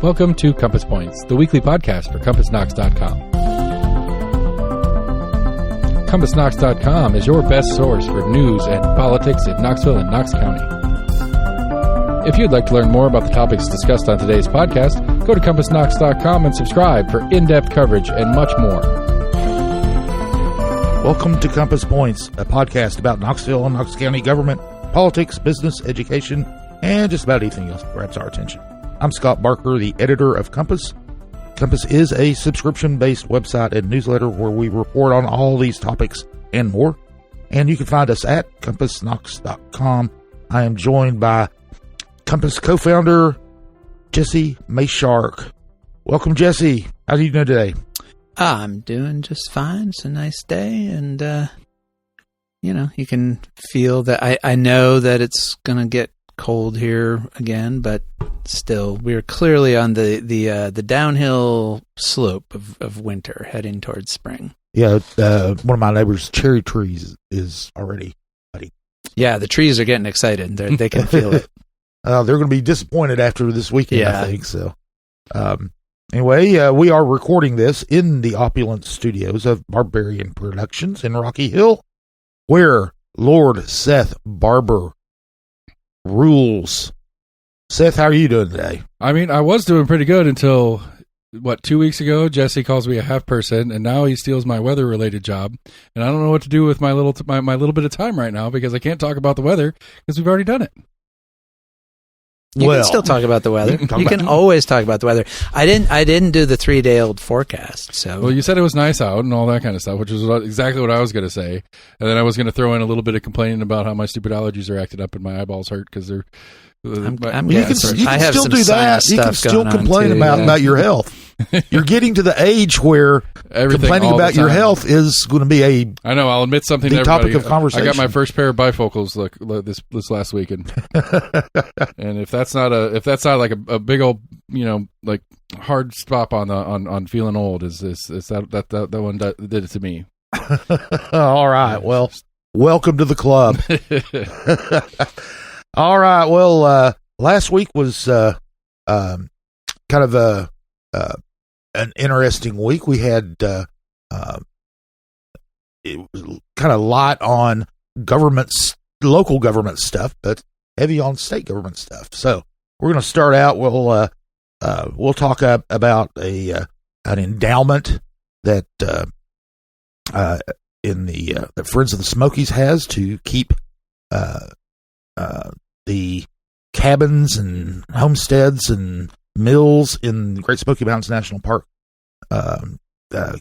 Welcome to Compass Points, the weekly podcast for CompassKnox.com. CompassKnox.com is your best source for news and politics in Knoxville and Knox County. If you'd like to learn more about the topics discussed on today's podcast, go to CompassKnox.com and subscribe for in-depth coverage and much more. Welcome to Compass Points, a podcast about Knoxville and Knox County government, politics, business, education, and just about anything else that grabs our attention. I'm Scott Barker, the editor of Compass. Compass is a subscription-based website and newsletter where we report on all these topics and more. And you can find us at CompassKnox.com. I am joined by Compass co-founder Jesse Mayshark. Welcome, Jesse. How are you doing today? I'm doing just fine. It's a nice day, and you can feel that. I know that it's gonna get cold here again, but still, we're clearly on the downhill slope of winter, heading towards spring. Yeah, one of my neighbor's cherry trees is already budding. Yeah, the trees are getting excited. They can feel it. They're going to be disappointed after this weekend, yeah. I think so. Anyway, we are recording this in the opulent studios of Barbarian Productions in Rocky Hill, where Lord Seth Barber rules. Seth, how are you doing today? I mean, I was doing pretty good until, 2 weeks ago, Jesse calls me a half person, and now he steals my weather-related job, and I don't know what to do with my little bit of time right now because I can't talk about the weather because we've already done it. You can still talk about the weather. You can always talk about the weather. I didn't do the 3-day-old forecast. So, well, you said it was nice out and all that kind of stuff, which is exactly what I was going to say. And then I was going to throw in a little bit of complaining about how my stupid allergies are acting up and my eyeballs hurt because they're. You can still do that. You can still complain about your health. You're getting to the age where complaining about your health is going to be I know. I'll admit something. The topic of conversation. I got my first pair of bifocals this last weekend, and if that's not like a big old like hard stop on feeling old, is that one did it to me. All right. Well, welcome to the club. All right. Well, last week was kind of an interesting week. We had it was kind of light on local government stuff, but heavy on state government stuff. So we're going to start out. We'll talk about an endowment that that Friends of the Smokies has to keep the cabins and homesteads and mills in Great Smoky Mountains National Park,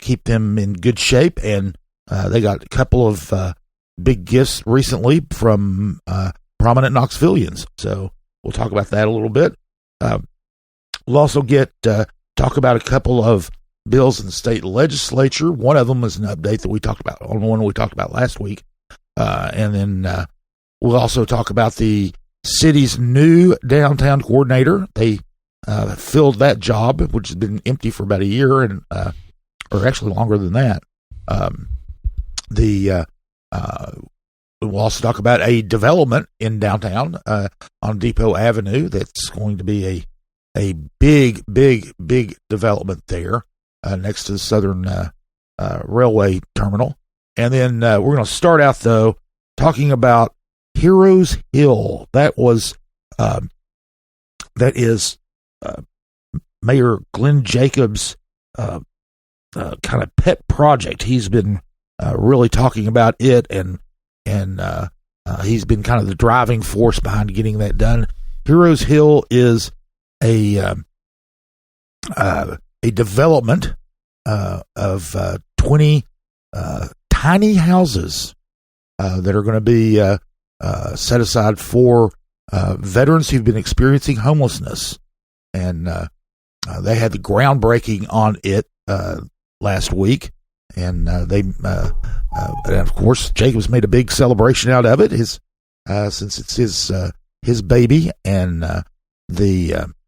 keep them in good shape. And they got a couple of big gifts recently from prominent Knoxvillians. So we'll talk about that a little bit. We'll also talk about a couple of bills in the state legislature. One of them is an update that we talked about on the one we talked about last week. And then we'll also talk about the city's new downtown coordinator. They filled that job, which has been empty for about a year, and or actually longer than that. We'll also talk about a development in downtown on Depot Avenue that's going to be a big development there next to the Southern Railway Terminal. And then we're going to start out, though, talking about Heroes Hill. That is Mayor Glenn Jacobs' kind of pet project. He's been really talking about it, and he's been kind of the driving force behind getting that done. Heroes Hill is a development of 20 tiny houses that are going to be set aside for veterans who've been experiencing homelessness. And they had the groundbreaking on it last week, and and of course Jacobs made a big celebration out of it. Since it's his baby, and this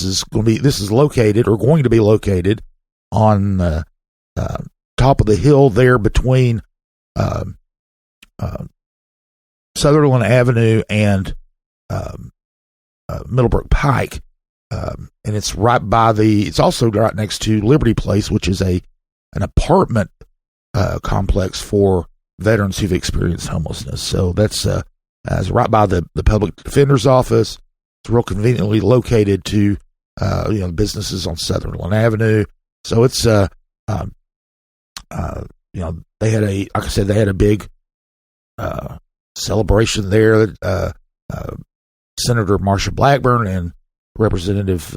is going to be located on top of the hill there between Sutherland Avenue and Middlebrook Pike. and it's it's also right next to Liberty Place, which is an apartment complex for veterans who've experienced homelessness. So that's right by the public defender's office. It's real conveniently located to businesses on Sutherland Avenue. So it's they had a big celebration there. Senator Marsha Blackburn and Representative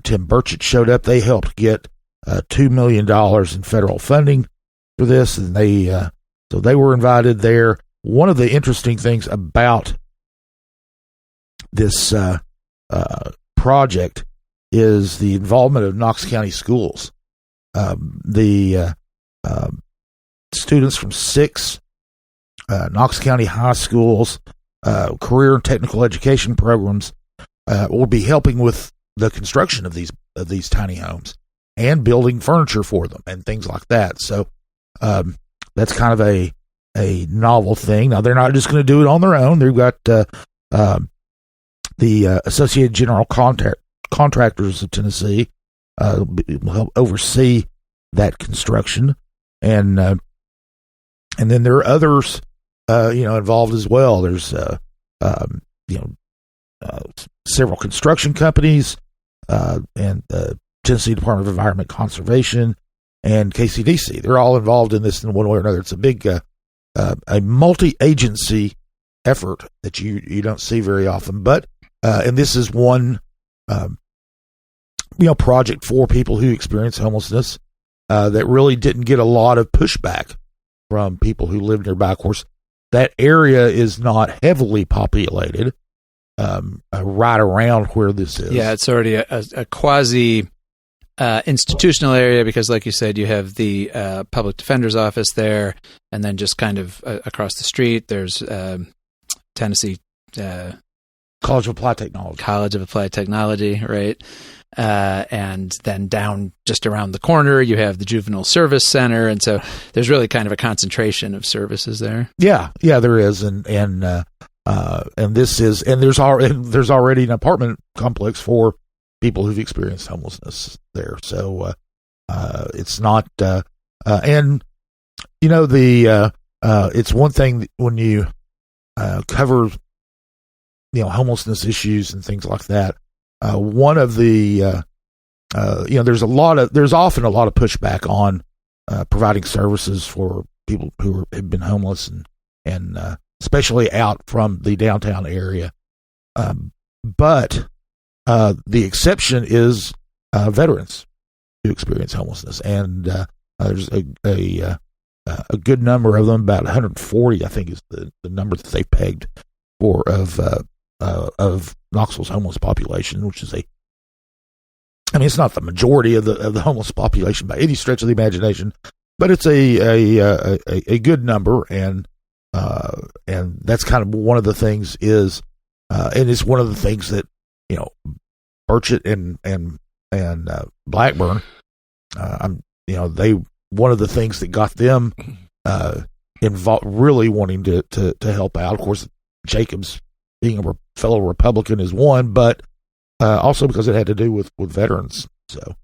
Tim Burchett showed up. They helped get $2 million in federal funding for this, and so they were invited there. One of the interesting things about this project is the involvement of Knox County schools. The students from 6 Knox County high schools, career and technical education programs, will be helping with the construction of these tiny homes and building furniture for them and things like that. So that's kind of a novel thing. Now, they're not just going to do it on their own. They've got the Associated General Contractors of Tennessee will help oversee that construction, and then there are others involved as well. There's several construction companies and Tennessee Department of Environment Conservation and KCDC. They're all involved in this in one way or another. It's a big a multi-agency effort that you don't see very often, but and this is one project for people who experience homelessness that really didn't get a lot of pushback from people who live nearby. Of course, that area is not heavily populated right around where this is. Yeah, it's already a quasi institutional area because, like you said, you have the public defender's office there, and then just kind of across the street, there's Tennessee College of Applied Technology, right? And then down just around the corner, you have the Juvenile Service Center, and so there's really kind of a concentration of services there. Yeah, there is, and this is, and there's already an apartment complex for people who've experienced homelessness there. So it's not, and it's one thing when you cover homelessness issues and things like that. One of the there's often a lot of pushback on providing services for people who have been homeless and especially out from the downtown area. But the exception is veterans who experience homelessness, and there's a good number of them, about 140, I think, is the number that they pegged for of Knoxville's homeless population, which is it's not the majority of the homeless population by any stretch of the imagination, but it's a good number, and that's kind of one of the things is, and it's one of the things that Burchett and Blackburn, one of the things that got them involved, really wanting to help out. Of course, Jacobs being a fellow Republican is one, but also because it had to do with veterans. So,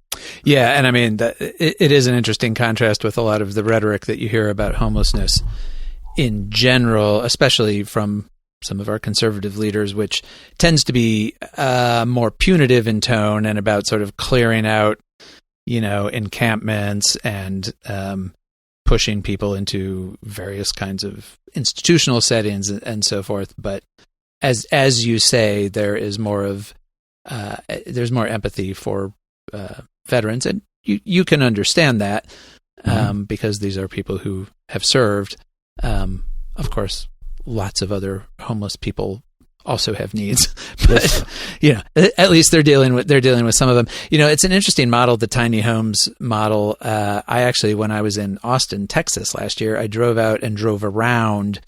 yeah, and I mean it is an interesting contrast with a lot of the rhetoric that you hear about homelessness in general, especially from some of our conservative leaders, which tends to be more punitive in tone and about sort of clearing out, encampments and pushing people into various kinds of institutional settings and so forth. But as you say, there's more empathy for veterans, and you can understand that because these are people who have served. Of course, lots of other homeless people also have needs, but at least they're dealing with some of them. It's an interesting model, the tiny homes model. I actually, when I was in Austin, Texas last year, I drove out and drove around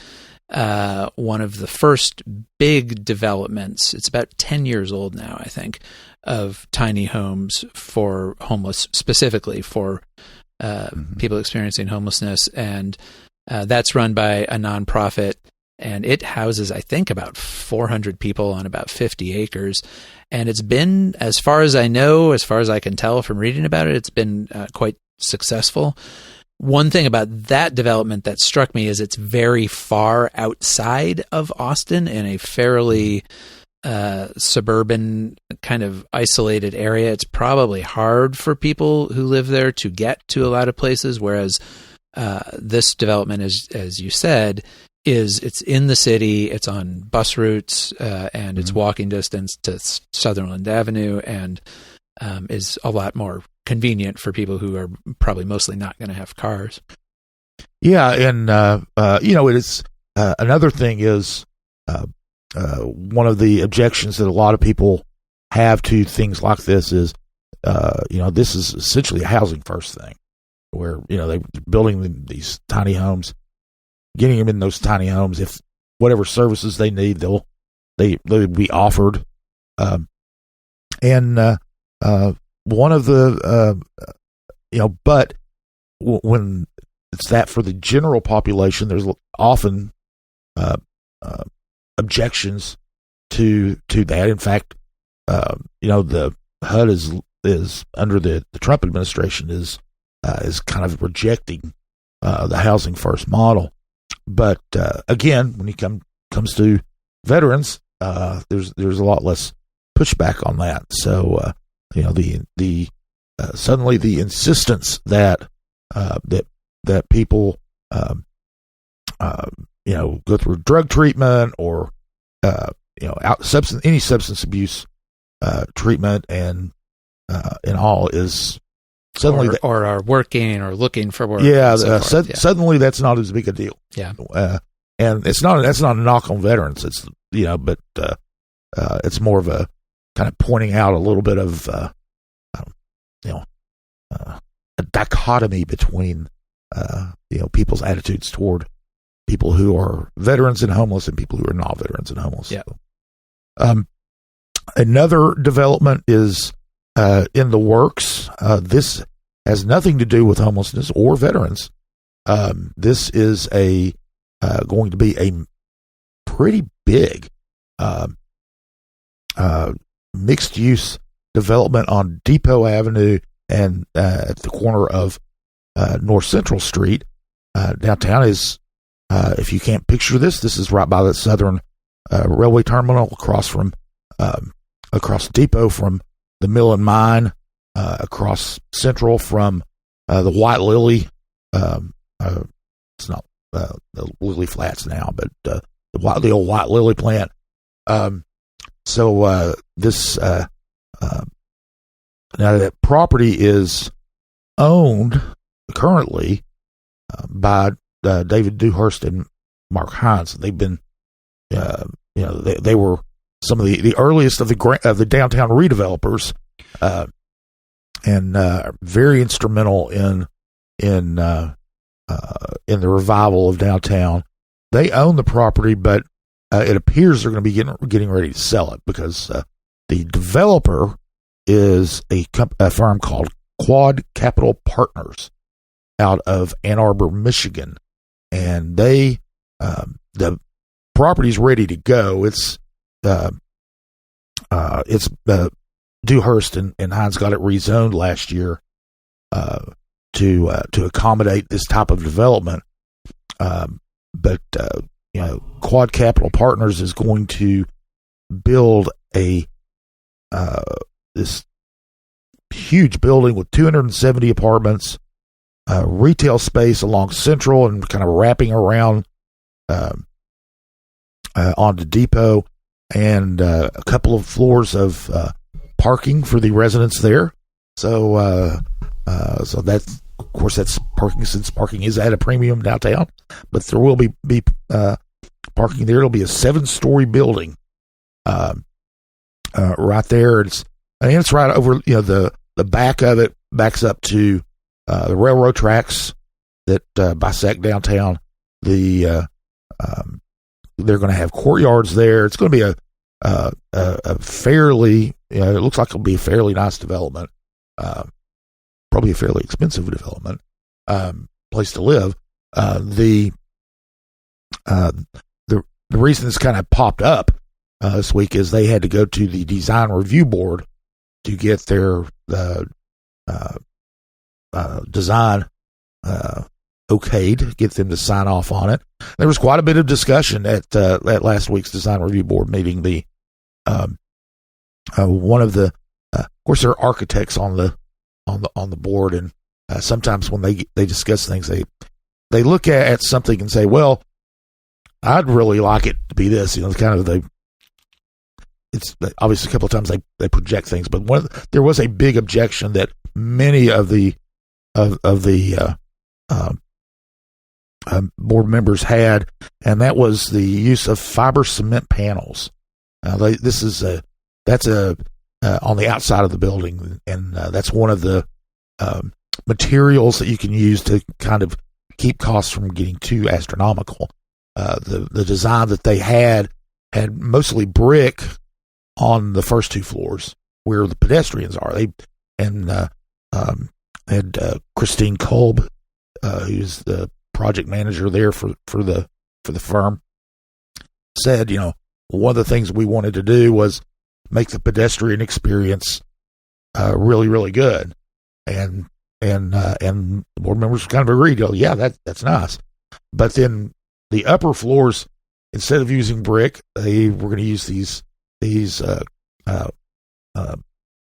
one of the first big developments. It's about 10 years old now, I think, of tiny homes for homeless, specifically for people experiencing homelessness, and that's run by a nonprofit. and it houses, I think, about 400 people on about 50 acres. And it's been, as far as I know, as far as I can tell from reading about it, it's been quite successful. One thing about that development that struck me is it's very far outside of Austin in a fairly suburban kind of isolated area. It's probably hard for people who live there to get to a lot of places, whereas this development, as you said, it's in the city, it's on bus routes, and it's walking distance to Sutherland Avenue, and is a lot more convenient for people who are probably mostly not going to have cars. Yeah, and it is another thing is one of the objections that a lot of people have to things like this is, this is essentially a housing first thing, where they're building these tiny homes, getting them in those tiny homes. If whatever services they need, they'll be offered, and one of the but when it's that for the general population, there's often objections to that. In fact, the HUD is under the Trump administration is kind of rejecting the housing first model. But again, when it comes to veterans, there's a lot less pushback on that. So the suddenly the insistence that people go through drug treatment or any substance abuse treatment and all is suddenly or are working or looking for work. Yeah, suddenly that's not as big a deal. Yeah, and that's not a knock on veterans. It's but it's more of a kind of pointing out a little bit of a dichotomy between people's attitudes toward people who are veterans and homeless and people who are not veterans and homeless. Yeah. Another development is in the works. This has nothing to do with homelessness or veterans. This is going to be a pretty big mixed use development on Depot Avenue and at the corner of North Central Street. Downtown is, if you can't picture this is right by the Southern Railway Terminal, across Depot from the Mill and Mine, across Central from the White Lily. It's not the Lily Flats now, but the old White Lily plant. So this now that property is owned currently by David Dewhurst and Mark Hines. They've been, they were some of the earliest of the downtown redevelopers, and very instrumental in the revival of downtown. They own the property, but it appears they're going to be getting ready to sell it because the developer is a firm called Quad Capital Partners out of Ann Arbor, Michigan, and the property's ready to go. It's Dewhurst and Hines got it rezoned last year to accommodate this type of development. But Quad Capital Partners is going to build this huge building with 270 apartments, retail space along Central and kind of wrapping around onto Depot, and a couple of floors of parking for the residents there. So that's, of course, that's parking, since parking is at a premium downtown, but there will be parking there. It'll be a 7-story building right there. It's right over, the back of it backs up to the railroad tracks that bisect downtown. They're going to have courtyards there. It's going to be a fairly, it looks like it'll be a fairly nice development, probably a fairly expensive development, place to live. The the reason this kind of popped up this week is they had to go to the design review board to get their design okayed, get them to sign off on it. There was quite a bit of discussion at last week's design review board meeting. The one of the of course there are architects on the board, and sometimes when they discuss things, they look at something and say, well, I'd really like it to be this, kind of it's obviously a couple of times they project things, but there was a big objection that many of the board members had, and that was the use of fiber cement panels. That's on the outside of the building, and that's one of the materials that you can use to kind of keep costs from getting too astronomical. The design that they had mostly brick on the first two floors where the pedestrians are. Had Christine Kolb, who's the project manager there for the firm, said, one of the things we wanted to do was make the pedestrian experience really, really good, and board members kind of agreed. Yeah, that's nice, but then the upper floors, instead of using brick, they were going to use these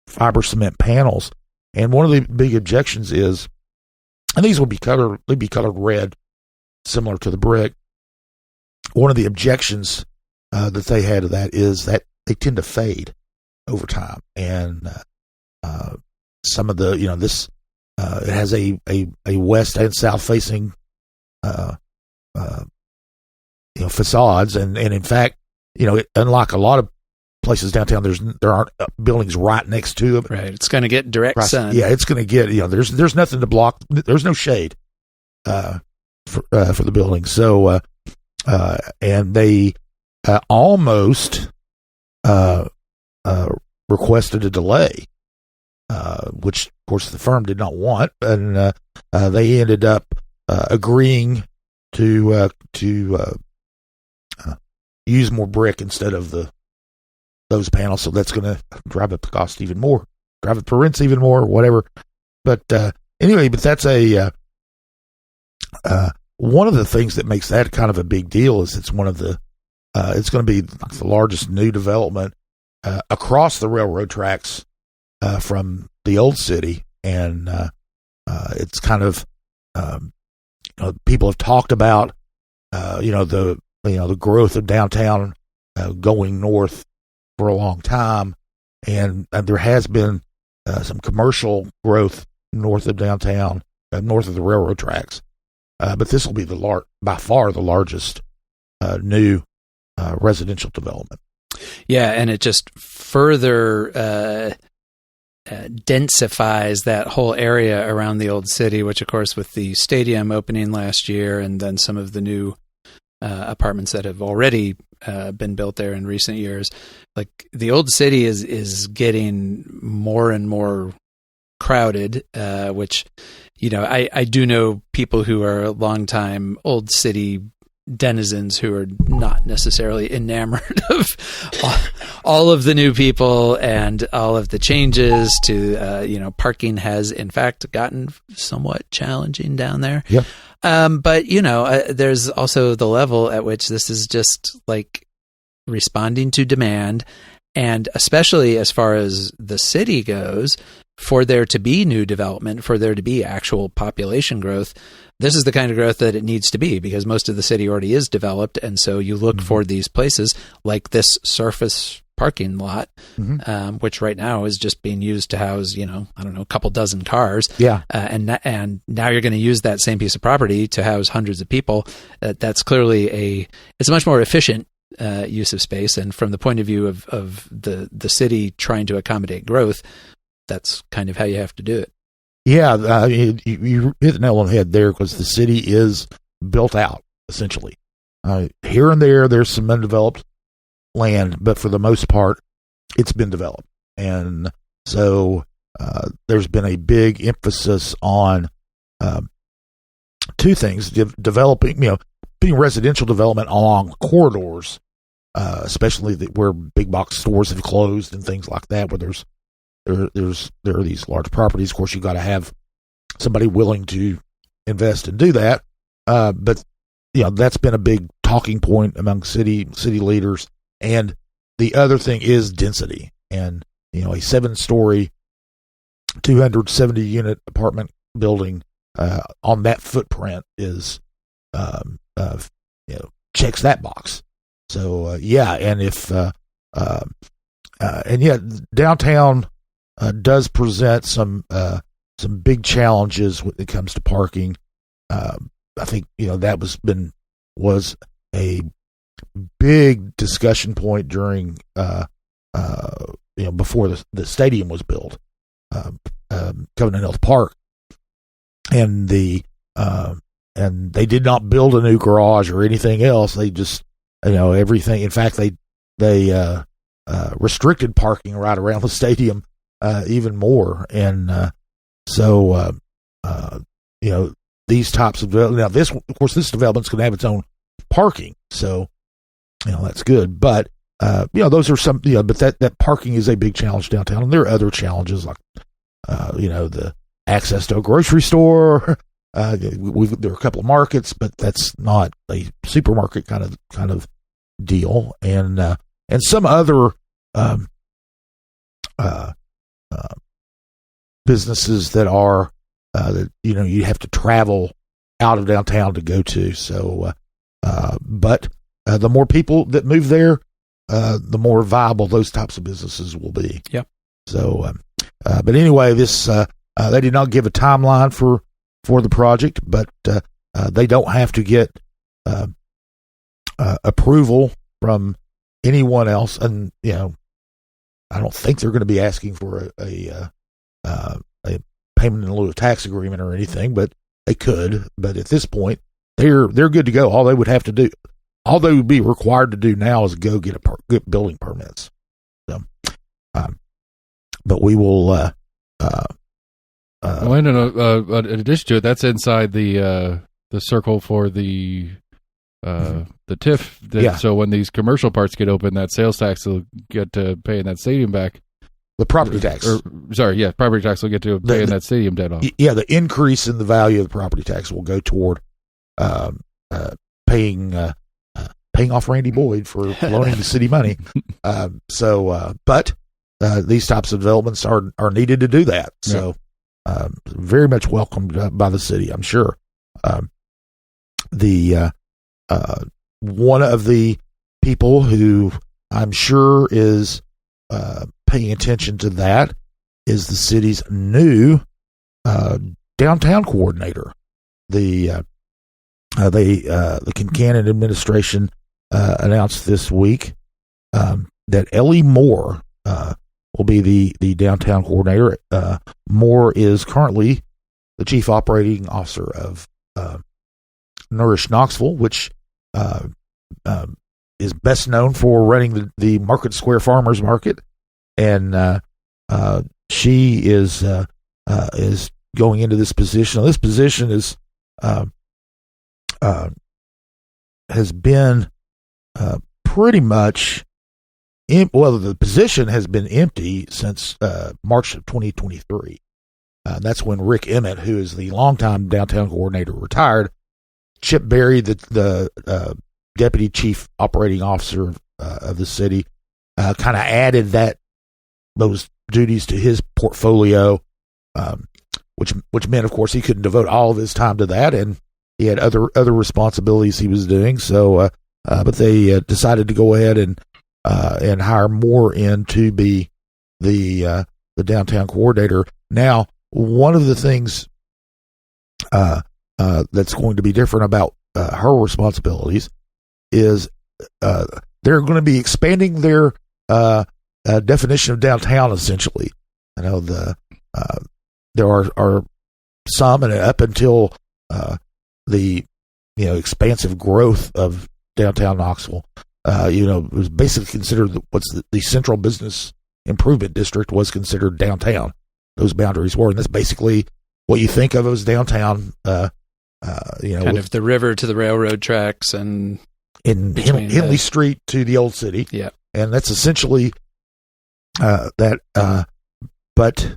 fiber cement panels. And one of the big objections is, and these would be colored red, similar to the brick. One of the objections that they had to that is that they tend to fade over time, and some of the it has a west and south facing facades, and in fact, unlike a lot of places downtown, there aren't buildings right next to it. Right, it's going to get direct sun. Yeah, it's going to get there's nothing to block. There's no shade for the building. So and they almost requested a delay, which of course the firm did not want, and they ended up agreeing to use more brick instead of those panels. So that's going to drive up the cost even more, drive up the rents even more, whatever. But anyway, that's one of the things that makes that kind of a big deal is it's one of the it's going to be like the largest new development across the railroad tracks from the old city, and it's kind of people have talked about the growth of downtown going north for a long time, and there has been some commercial growth north of downtown, north of the railroad tracks, but this will be by far the largest new residential development. Yeah, and it just further densifies that whole area around the old city, which of course with the stadium opening last year and then some of the new apartments that have already been built there in recent years, like the old city is getting more and more crowded, which I do know people who are longtime old city denizens who are not necessarily enamored of all of the new people and all of the changes to parking has in fact gotten somewhat challenging down there. Yeah. But there's also the level at which this is just like responding to demand, and especially as far as the city goes, for there to be new development, for there to be actual population growth, this is the kind of growth that it needs to be, because most of the city already is developed. And so you look for these places like this surface parking lot, which right now is just being used to house, a couple dozen cars. Yeah. And now you're going to use that same piece of property to house hundreds of people. That's clearly it's a much more efficient use of space. And from the point of view of the city trying to accommodate growth, that's kind of how you have to do it. Yeah, you hit the nail on the head there, because the city is built out, essentially. Here and there's some undeveloped land, but for the most part, it's been developed. And so there's been a big emphasis on two things: developing, putting residential development along corridors, especially where big box stores have closed and things like that, where there are these large properties. Of course, you've got to have somebody willing to invest and do that. But that's been a big talking point among city leaders. And the other thing is density. And a 7-story, 270 unit apartment building on that footprint is checks that box. So and if downtown does present some big challenges when it comes to parking. I think that was a big discussion point during before the stadium was built, Covenant Hills Park, and and they did not build a new garage or anything else. They just everything. In fact, they restricted parking right around the stadium even more, and these types of now this development's going to have its own parking, so that's good. But those are some but that parking is a big challenge downtown, and there are other challenges like the access to a grocery store. There are a couple of markets, but that's not a supermarket kind of deal, and some other businesses that are that you have to travel out of downtown to go to. So, but the more people that move there, the more viable those types of businesses will be. Yep. So, but anyway, this they did not give a timeline for the project, but they don't have to get approval from anyone else, and I don't think they're going to be asking for a payment in lieu of tax agreement or anything, but they could. But at this point, they're good to go. All they would be required to do now is go get building permits. So, but we will. In addition to it, that's inside the circle for the TIF. So when these commercial parts get open, that sales tax will get to paying that stadium back. The property tax. Property tax will get to paying that stadium debt off. Yeah, the increase in the value of the property tax will go toward paying off Randy Boyd for loaning the city money. But these types of developments are needed to do that. So very much welcomed by the city, I'm sure. One of the people who I'm sure is paying attention to that is the city's new downtown coordinator. The Kincannon administration announced this week that Ellie Moore will be the downtown coordinator. Moore is currently the chief operating officer of Nourish Knoxville, which is best known for running the Market Square Farmers Market, and she is going into this position. Now, this position has been pretty much the position has been empty since March of 2023. That's when Rick Emmett, who is the longtime downtown coordinator, retired. Chip Berry, the deputy chief operating officer of the city, kind of added those duties to his portfolio, which meant, of course, he couldn't devote all of his time to that, and he had other responsibilities he was doing. So, but they decided to go ahead and hire Moore in to be the downtown coordinator. Now, one of the things that's going to be different about her responsibilities is they're going to be expanding their definition of downtown. Essentially, I know there are some, and up until the expansive growth of downtown Knoxville, it was basically considered the central business improvement district was considered downtown. Those boundaries were, and that's basically what you think of as downtown kind of the river to the railroad tracks and in Henley Street to the old city. Yeah. And that's essentially that. But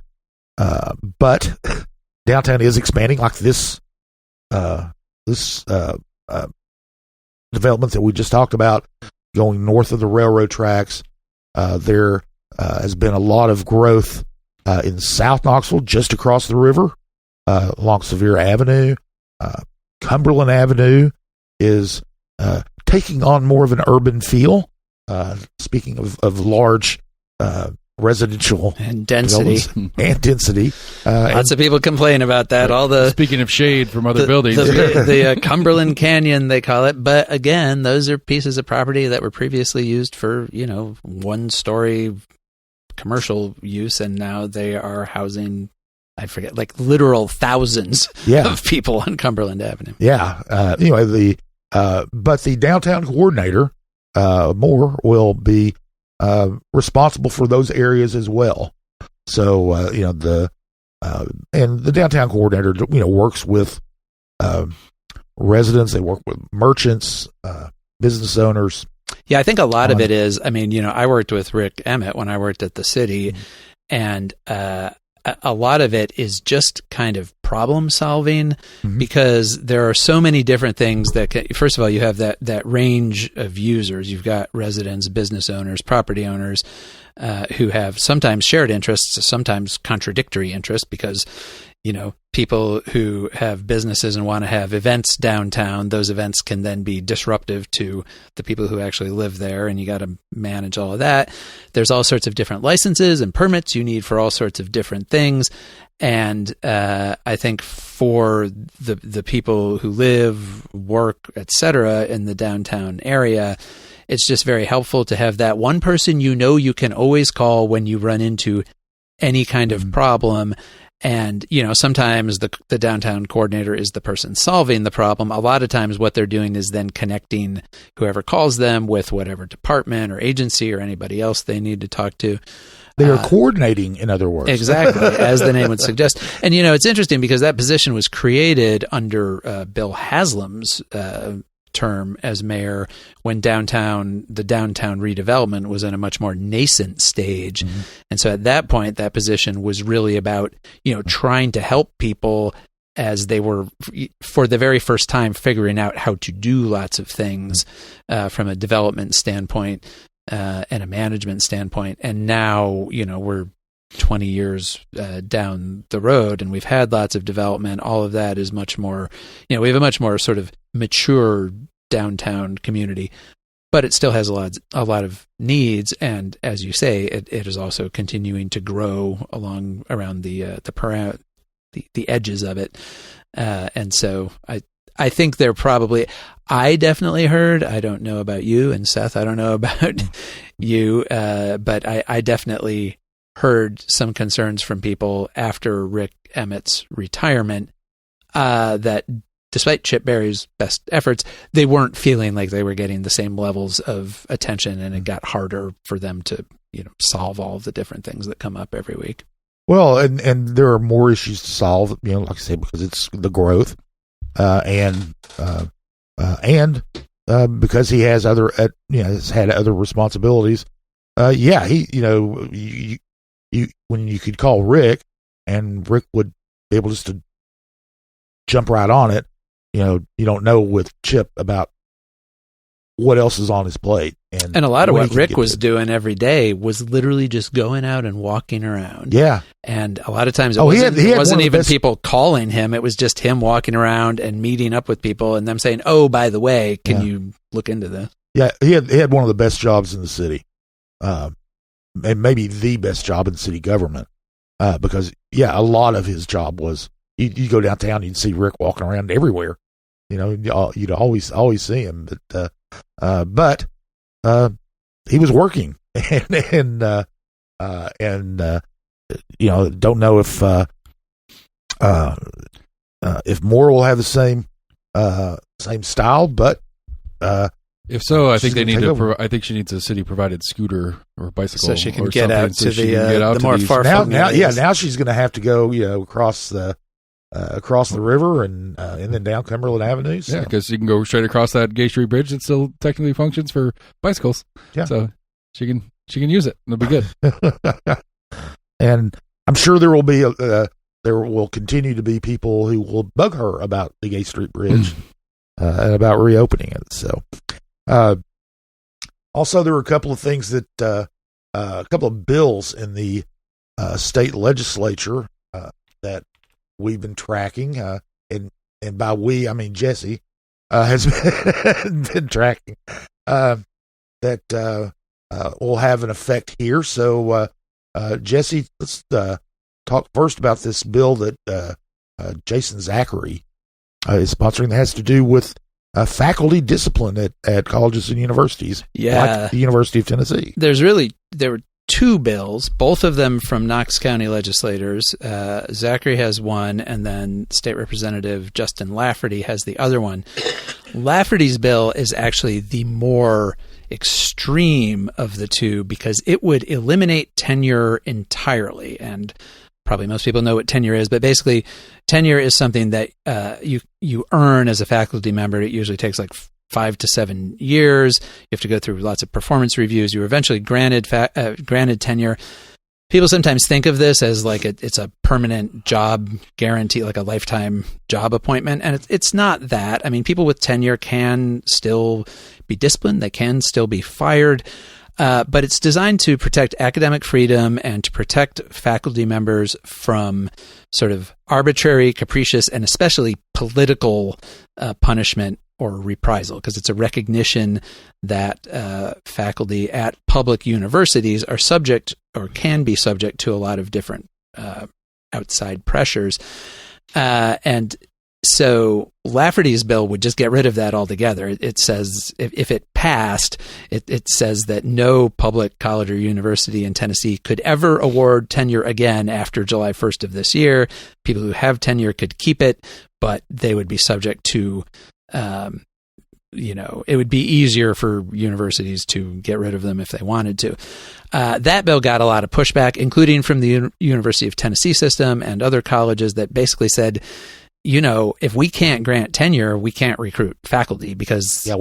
downtown is expanding, like this development that we just talked about, going north of the railroad tracks. There has been a lot of growth in South Knoxville, just across the river, along Sevier Avenue. Cumberland Avenue is taking on more of an urban feel. Speaking of large residential and density, lots of people complain about that. All the speaking of shade from other buildings, the Cumberland Canyon they call it. But again, those are pieces of property that were previously used for 1-story commercial use, and now they are housing, I forget, like literal thousands of people on Cumberland Avenue. Yeah. But the downtown coordinator, Moore, will be responsible for those areas as well. So, and the downtown coordinator, works with residents. They work with merchants, business owners. Yeah, I think a lot of it is, I worked with Rick Emmett when I worked at the city, and a lot of it is just kind of problem solving, because there are so many different things that first of all, you have that range of users. You've got residents, business owners, property owners, who have sometimes shared interests, sometimes contradictory interests, because people who have businesses and want to have events downtown, those events can then be disruptive to the people who actually live there, and you got to manage all of that. There's all sorts of different licenses and permits you need for all sorts of different things. And I think for the people who live, work, etc. in the downtown area, it's just very helpful to have that one person you can always call when you run into any kind of problem. And, sometimes the downtown coordinator is the person solving the problem. A lot of times what they're doing is then connecting whoever calls them with whatever department or agency or anybody else they need to talk to. They are coordinating, in other words. Exactly, as the name would suggest. And, it's interesting because that position was created under Bill Haslam's term as mayor when the downtown redevelopment was in a much more nascent stage. And so at that point, that position was really about, trying to help people as they were, for the very first time, figuring out how to do lots of things from a development standpoint and a management standpoint. And now, we're 20 years down the road, and we've had lots of development. All of that is much more, we have a much more sort of mature downtown community, but it still has a lot of needs. And as you say, it is also continuing to grow around the edges of it. And so I think they're probably, I definitely heard, I don't know about you, and Seth, I don't know about you, but I definitely heard some concerns from people after Rick Emmett's retirement, that despite Chip Berry's best efforts, they weren't feeling like they were getting the same levels of attention, and it got harder for them to, solve all of the different things that come up every week. Well, and there are more issues to solve, like I say, because it's the growth, and because he has has had other responsibilities. He, when you could call Rick, and Rick would be able just to jump right on it. You don't know with Chip about what else is on his plate. And a lot of what Rick was doing every day was literally just going out and walking around. Yeah. And a lot of times it wasn't even people calling him. It was just him walking around and meeting up with people and them saying, oh, by the way, can you look into this? Yeah, he had one of the best jobs in the city. And maybe the best job in city government. Because, a lot of his job was, you go downtown, you'd see Rick walking around everywhere. You'd always see him, but he was working, and don't know if Moore will have the same style, but if so, I think they need to. I think she needs a city provided scooter or bicycle, so she can or get out so to the more these. far. Now she's going to have to go, across the across the river and then down Cumberland Avenue. So. Yeah, because you can go straight across that Gay Street Bridge. It still technically functions for bicycles. Yeah. So she can use it. It'll be good. And I'm sure there will continue to be people who will bug her about the Gay Street Bridge and about reopening it. So, also there were a couple of things that a couple of bills in the state legislature that we've been tracking, and by we I mean Jesse has been tracking that will have an effect here. So, Jesse, let's talk first about this bill that Jason Zachary is sponsoring that has to do with faculty discipline at colleges and universities, like the University of Tennessee. There were two bills, both of them from Knox County legislators. Zachary has one, and then State Representative Justin Lafferty has the other one. Lafferty's bill is actually the more extreme of the two because it would eliminate tenure entirely. And probably most people know what tenure is, but basically tenure is something that you earn as a faculty member. It usually takes like 5 to 7 years. You have to go through lots of performance reviews. You're eventually granted tenure. People sometimes think of this as like it's a permanent job guarantee, like a lifetime job appointment, and it's not that. I mean, people with tenure can still be disciplined. They can still be fired. But it's designed to protect academic freedom and to protect faculty members from sort of arbitrary, capricious, and especially political punishment or reprisal, because it's a recognition that faculty at public universities are subject or can be subject to a lot of different outside pressures. And so Lafferty's bill would just get rid of that altogether. It says, if it passed, it says that no public college or university in Tennessee could ever award tenure again after July 1st of this year. People who have tenure could keep it, but they would be subject to, it would be easier for universities to get rid of them if they wanted to. That bill got a lot of pushback, including from the University of Tennessee system and other colleges that basically said, if we can't grant tenure, we can't recruit faculty because there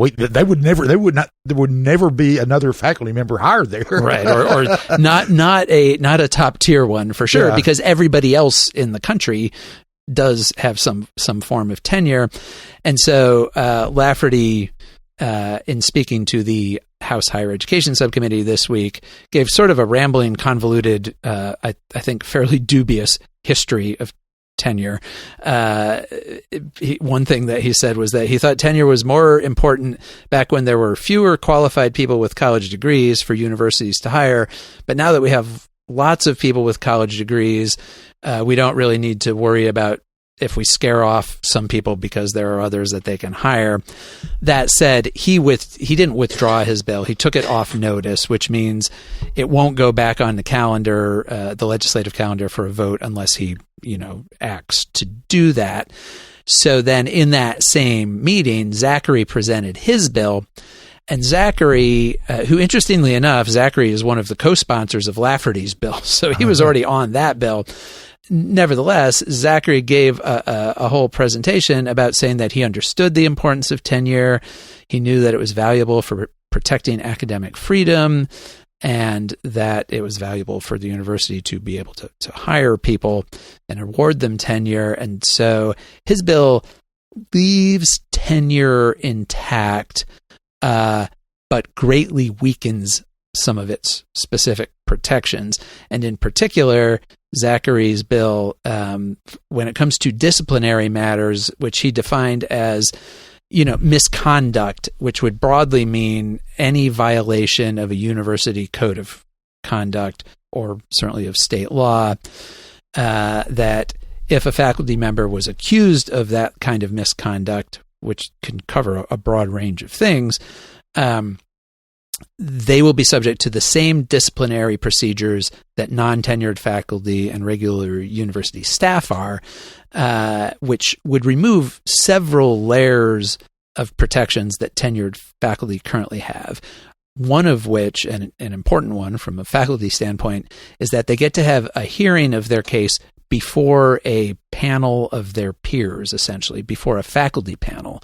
would never be another faculty member hired there, right? Or not a top tier one for sure, because everybody else in the country does have some form of tenure, and so Lafferty, in speaking to the House Higher Education Subcommittee this week, gave sort of a rambling, convoluted, I think fairly dubious history of tenure. One thing that he said was that he thought tenure was more important back when there were fewer qualified people with college degrees for universities to hire. But now that we have lots of people with college degrees, we don't really need to worry about if we scare off some people because there are others that they can hire. That said, he didn't withdraw his bill. He took it off notice, which means it won't go back on the calendar, the legislative calendar, for a vote unless he, acts to do that. So then in that same meeting, Zachary presented his bill. And Zachary, who interestingly enough, Zachary is one of the co-sponsors of Lafferty's bill. So he was already on that bill. Nevertheless, Zachary gave a whole presentation about saying that he understood the importance of tenure. He knew that it was valuable for protecting academic freedom and that it was valuable for the university to be able to hire people and award them tenure. And so his bill leaves tenure intact, but greatly weakens some of its specific protections. And in particular, Zachary's bill, when it comes to disciplinary matters, which he defined as, misconduct, which would broadly mean any violation of a university code of conduct or certainly of state law, that if a faculty member was accused of that kind of misconduct, which can cover a broad range of things, they will be subject to the same disciplinary procedures that non-tenured faculty and regular university staff are, which would remove several layers of protections that tenured faculty currently have. One of which, and an important one from a faculty standpoint, is that they get to have a hearing of their case before a panel of their peers, essentially, before a faculty panel.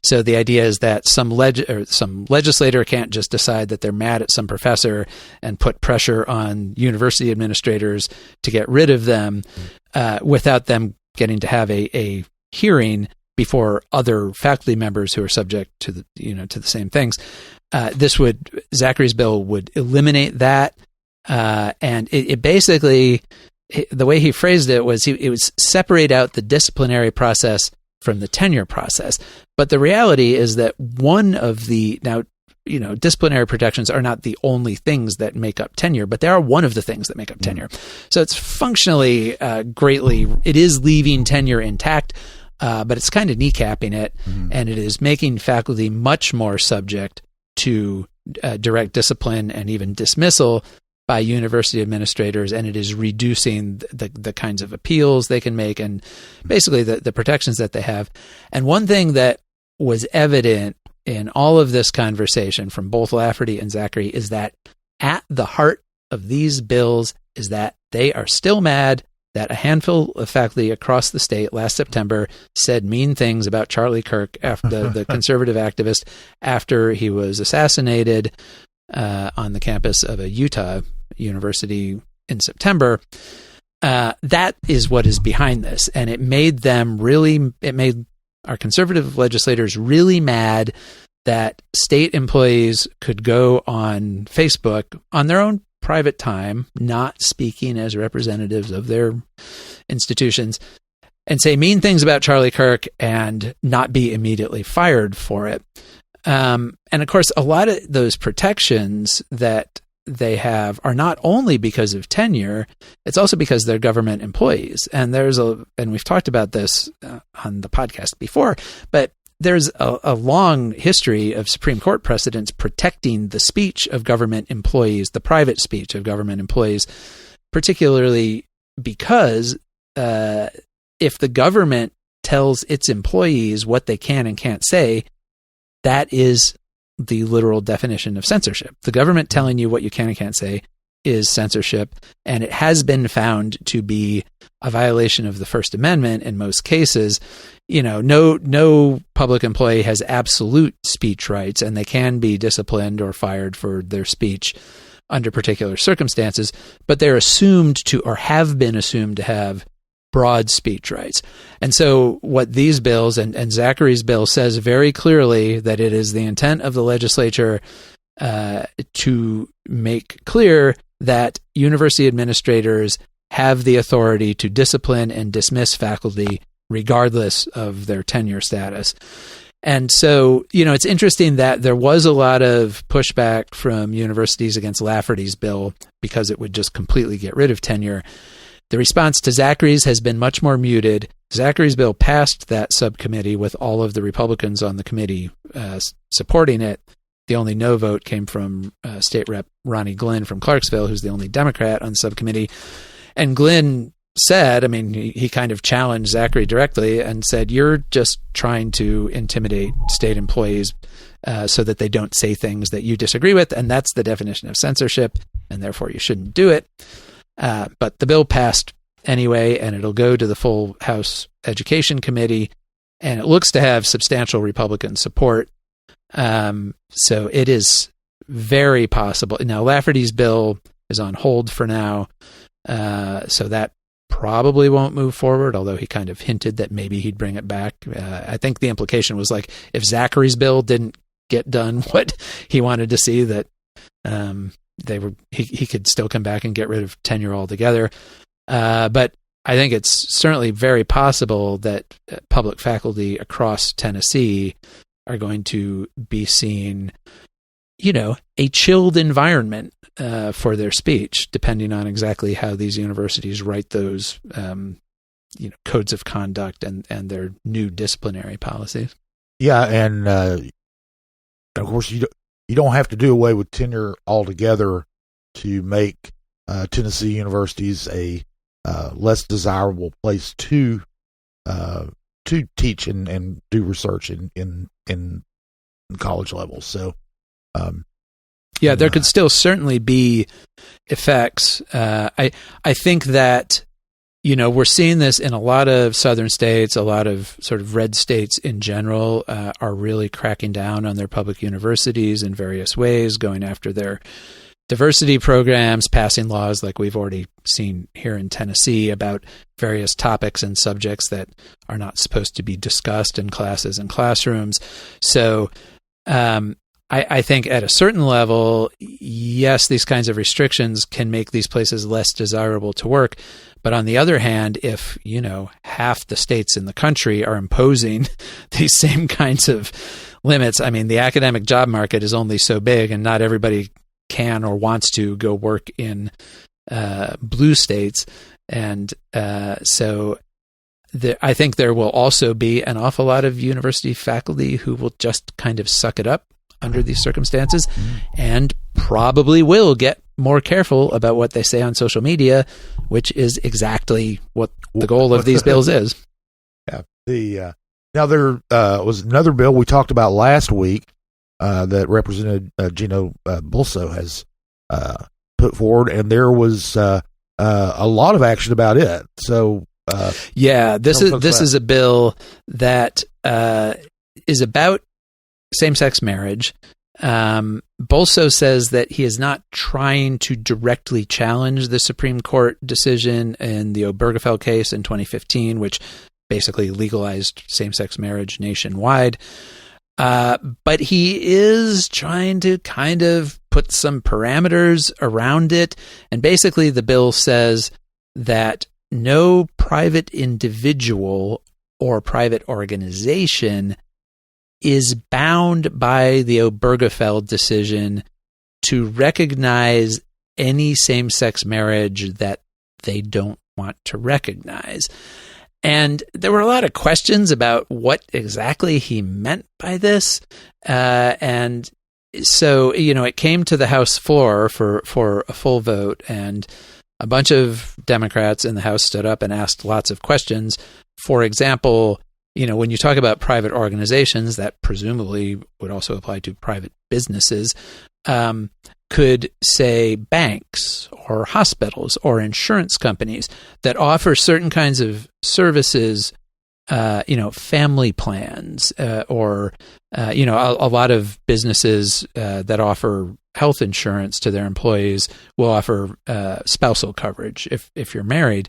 So the idea is that some legislator can't just decide that they're mad at some professor and put pressure on university administrators to get rid of them without them getting to have a hearing before other faculty members who are subject to the same things. Zachary's bill would eliminate that, and it basically, the way he phrased it was it was separate out the disciplinary process from the tenure process. But the reality is that disciplinary protections are not the only things that make up tenure, but they are one of the things that make up tenure. So it's functionally it is leaving tenure intact, but it's kind of kneecapping it, and it is making faculty much more subject to direct discipline and even dismissal by university administrators, and it is reducing the kinds of appeals they can make and basically the protections that they have. And one thing that was evident in all of this conversation from both Lafferty and Zachary is that at the heart of these bills is that they are still mad that a handful of faculty across the state last September said mean things about Charlie Kirk, after the conservative activist, after he was assassinated on the campus of a Utah university in September. That is what is behind this. And it made our conservative legislators really mad that state employees could go on Facebook on their own private time, not speaking as representatives of their institutions, and say mean things about Charlie Kirk and not be immediately fired for it. And of course, a lot of those protections that they have are not only because of tenure, it's also because they're government employees. And and we've talked about this on the podcast before, but there's a long history of Supreme Court precedents protecting the speech of government employees, the private speech of government employees, particularly because if the government tells its employees what they can and can't say, that is the literal definition of censorship. The government telling you what you can and can't say is censorship, and it has been found to be a violation of the First Amendment in most cases. No public employee has absolute speech rights, and they can be disciplined or fired for their speech under particular circumstances, but they're assumed to, or have been assumed to, have broad speech rights. And so what these bills, and Zachary's bill says very clearly that it is the intent of the legislature to make clear that university administrators have the authority to discipline and dismiss faculty regardless of their tenure status. And so, it's interesting that there was a lot of pushback from universities against Lafferty's bill because it would just completely get rid of tenure. The response to Zachary's has been much more muted. Zachary's bill passed that subcommittee with all of the Republicans on the committee supporting it. The only no vote came from State Rep Ronnie Glynn from Clarksville, who's the only Democrat on the subcommittee. And Glynn said, he kind of challenged Zachary directly and said, you're just trying to intimidate state employees so that they don't say things that you disagree with, and that's the definition of censorship, and therefore you shouldn't do it. But the bill passed anyway, and it'll go to the full House Education Committee, and it looks to have substantial Republican support. So it is very possible. Now, Lafferty's bill is on hold for now, so that probably won't move forward, although he kind of hinted that maybe he'd bring it back. I think the implication was like, if Zachary's bill didn't get done what he wanted to see, that he could still come back and get rid of tenure altogether. But I think it's certainly very possible that public faculty across Tennessee are going to be seeing, a chilled environment for their speech, depending on exactly how these universities write those, codes of conduct and their new disciplinary policies. Yeah, and of course you don't have to do away with tenure altogether to make Tennessee universities a less desirable place to teach and do research in college levels. So, there could still certainly be effects. I think that we're seeing this in a lot of southern states. A lot of sort of red states in general are really cracking down on their public universities in various ways, going after their diversity programs, passing laws like we've already seen here in Tennessee about various topics and subjects that are not supposed to be discussed in classes and classrooms. So I think at a certain level, yes, these kinds of restrictions can make these places less desirable to work. But on the other hand, if, half the states in the country are imposing these same kinds of limits, I mean, the academic job market is only so big, and not everybody can or wants to go work in blue states. And so I think there will also be an awful lot of university faculty who will just kind of suck it up under these circumstances and probably will get more careful about what they say on social media, which is exactly what the goal of these bills is. Yeah. Now there was another bill we talked about last week that Representative Gino Bulso has put forward, and there was a lot of action about it. So this is a bill that is about same-sex marriage. Bulso says that he is not trying to directly challenge the Supreme Court decision in the Obergefell case in 2015, which basically legalized same-sex marriage nationwide. But he is trying to kind of put some parameters around it. And basically the bill says that no private individual or private organization is bound by the Obergefell decision to recognize any same-sex marriage that they don't want to recognize. And there were a lot of questions about what exactly he meant by this. And so, it came to the House floor for a full vote, and a bunch of Democrats in the House stood up and asked lots of questions. For example, when you talk about private organizations, that presumably would also apply to private businesses, could say banks or hospitals or insurance companies that offer certain kinds of services, family plans, or a lot of businesses that offer health insurance to their employees will offer spousal coverage if you're married.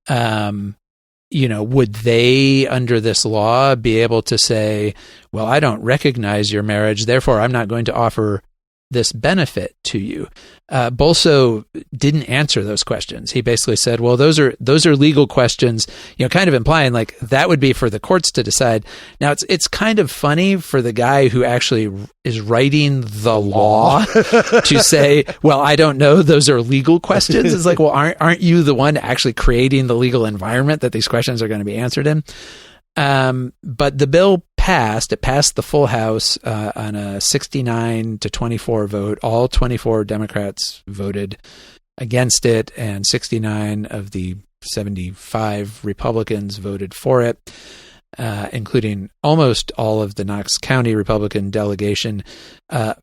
Would they, under this law, be able to say, well, I don't recognize your marriage, therefore I'm not going to offer this benefit to you? Bulso didn't answer those questions. He basically said, well, those are legal questions, kind of implying like that would be for the courts to decide. Now it's kind of funny for the guy who actually is writing the law to say, well, I don't know, those are legal questions. It's like, well, aren't you the one actually creating the legal environment that these questions are going to be answered in? But the bill passed. It passed the full House on a 69-24 vote. All 24 Democrats voted against it, and 69 of the 75 Republicans voted for it, including almost all of the Knox County Republican delegation.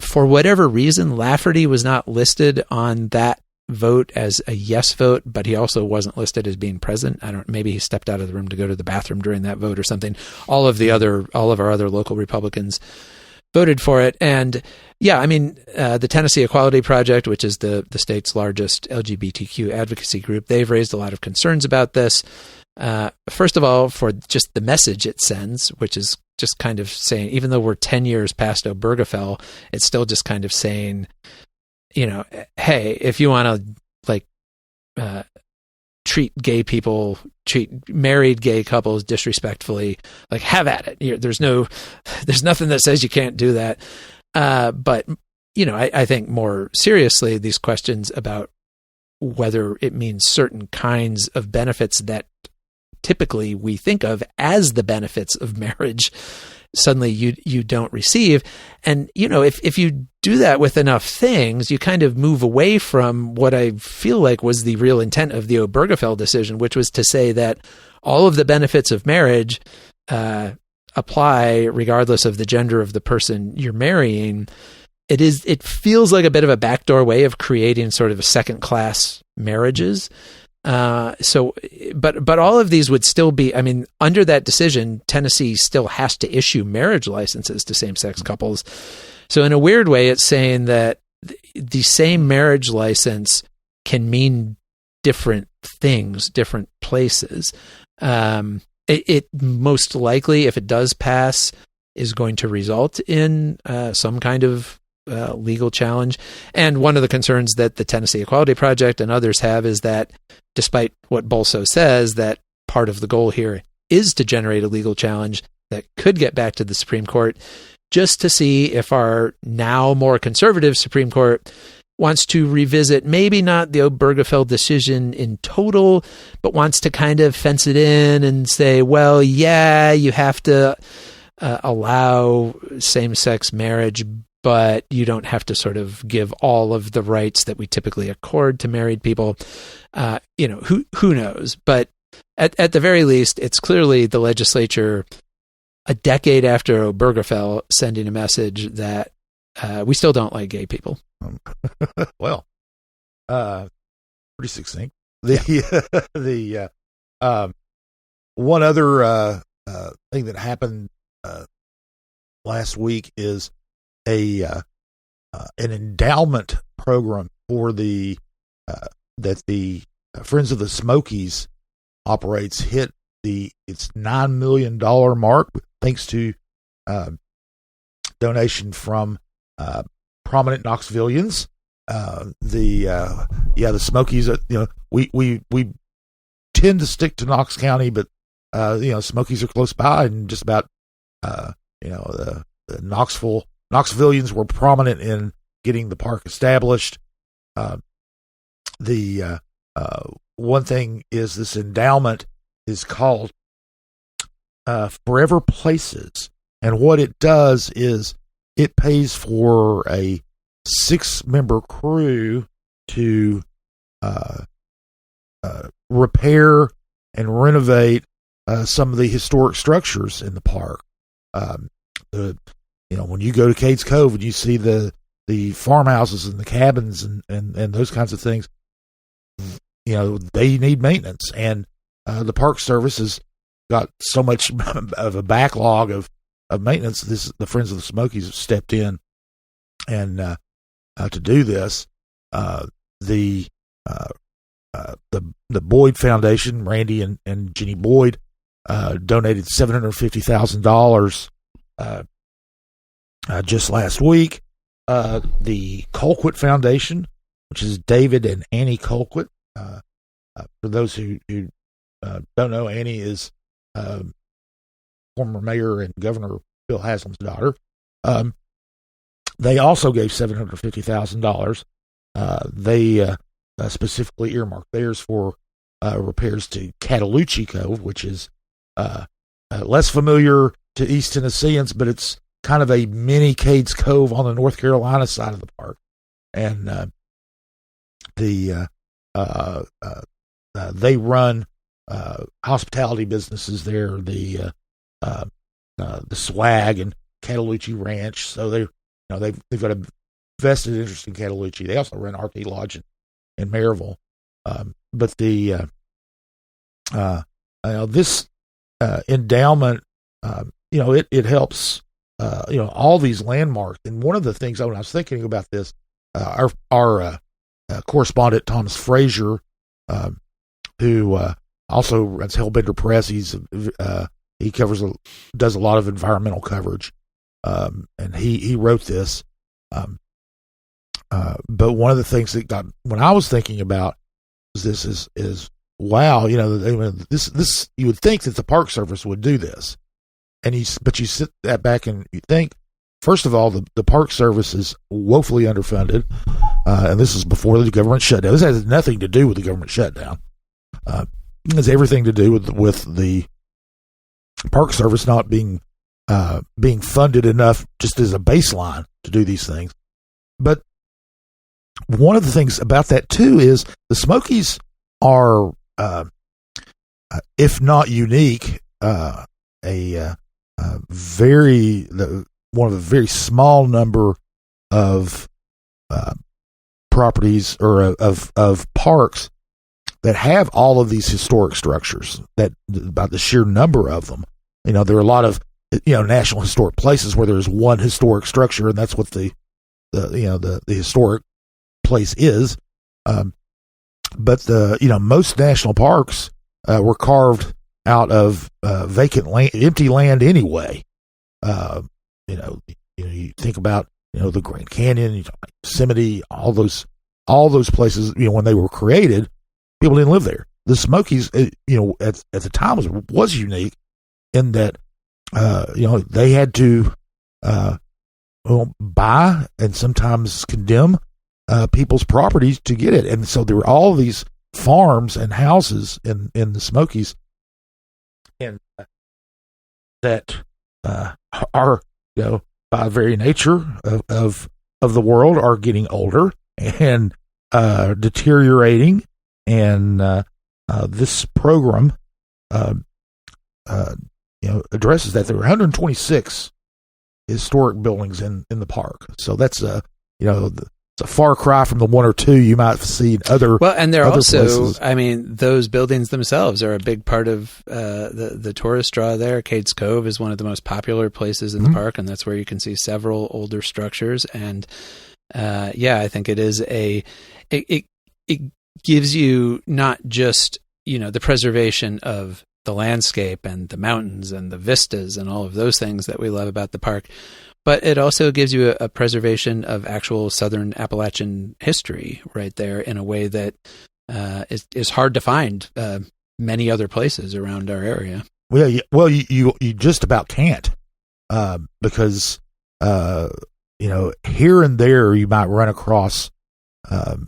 For whatever reason, Lafferty was not listed on that vote as a yes vote, but he also wasn't listed as being present. Maybe he stepped out of the room to go to the bathroom during that vote or something. All of our other local Republicans voted for it. And the Tennessee Equality Project, which is the state's largest LGBTQ advocacy group, they've raised a lot of concerns about this. First of all, for just the message it sends, which is just kind of saying, even though we're 10 years past Obergefell, it's still just kind of saying, hey, if you want to treat married gay couples disrespectfully, have at it. There's nothing that says you can't do that. But I think more seriously, these questions about whether it means certain kinds of benefits that typically we think of as the benefits of marriage, suddenly you don't receive. And, if you do that with enough things, you kind of move away from what I feel like was the real intent of the Obergefell decision, which was to say that all of the benefits of marriage apply regardless of the gender of the person you're marrying. It feels like a bit of a backdoor way of creating sort of second-class marriages. But all of these would still be, I mean, under that decision, Tennessee still has to issue marriage licenses to same-sex couples. So in a weird way, it's saying that the same marriage license can mean different things, different places. It most likely, if it does pass, is going to result in some kind of legal challenge. And one of the concerns that the Tennessee Equality Project and others have is that, despite what Bolso says, that part of the goal here is to generate a legal challenge that could get back to the Supreme Court, just to see if our now more conservative Supreme Court wants to revisit maybe not the Obergefell decision in total, but wants to kind of fence it in and say, well, yeah, you have to allow same-sex marriage, but you don't have to sort of give all of the rights that we typically accord to married people. Who knows? But at the very least, it's clearly the legislature, a decade after Obergefell, sending a message that we still don't like gay people. Well, pretty succinct. One other thing that happened last week is an endowment program for that the Friends of the Smokies operates hit its $9 million mark, thanks to donation from prominent Knoxvillians. The Smokies, we tend to stick to Knox County, but Smokies are close by, and just about the Knoxvillians were prominent in getting the park established. One thing is, this endowment is called Forever Places, and what it does is it pays for a 6-member crew to repair and renovate some of the historic structures in the park. When you go to Cades Cove and you see the farmhouses and the cabins and those kinds of things, they need maintenance, and the Park Service has got so much of a backlog of maintenance. The Friends of the Smokies have stepped in and to do this. The Boyd Foundation, Randy and Jenny Boyd, donated $750,000 just last week. The Colquitt Foundation, which is David and Annie Colquitt. For those who don't know, Annie is former mayor and Governor Bill Haslam's daughter. They also gave $750,000. They specifically earmarked theirs for repairs to Cataloochee Cove, which is less familiar to East Tennesseans, but it's kind of a mini Cades Cove on the North Carolina side of the park. And they run hospitality businesses there, the Swag and Cataloochee Ranch. So they've got a vested interest in Cataloochee. They also run RT Lodge in Maryville. But this endowment, it helps all these landmarks. And one of the things when I was thinking about this, our correspondent Thomas Frazier, who also runs Hellbender Press, he does a lot of environmental coverage, and he wrote this. But one of the things that when I was thinking about this is wow, this you would think that the Park Service would do this, but you sit that back and you think, first of all, the Park Service is woefully underfunded, and this is before the government shutdown. This has nothing to do with the government shutdown. It has everything to do with the Park Service not being funded enough just as a baseline to do these things. But one of the things about that too is the Smokies are, if not unique, one of a very small number of properties or of parks that have all of these historic structures, that about the sheer number of them. There are a lot of, national historic places where there's one historic structure, and that's what the historic place is. But most national parks were carved out of vacant land, empty land anyway. You think about the Grand Canyon, you talk about Yosemite, all those places. When they were created, people didn't live there. The Smokies, at the time was unique in that they had to buy and sometimes condemn people's properties to get it, and so there were all these farms and houses in the Smokies, and that are by very nature of the world are getting older and deteriorating, and this program addresses that. There were 126 historic buildings in the park, so that's it's a far cry from the one or two you might see in other. Well, and they're also places. I mean, those buildings themselves are a big part of the tourist draw there. Cades Cove is one of the most popular places in the park, and that's where you can see several older structures. And I think it is it gives you not just the preservation of the landscape and the mountains and the vistas and all of those things that we love about the park, but it also gives you a preservation of actual Southern Appalachian history right there in a way that is hard to find many other places around our area. Well, you just about can't, because here and there you might run across a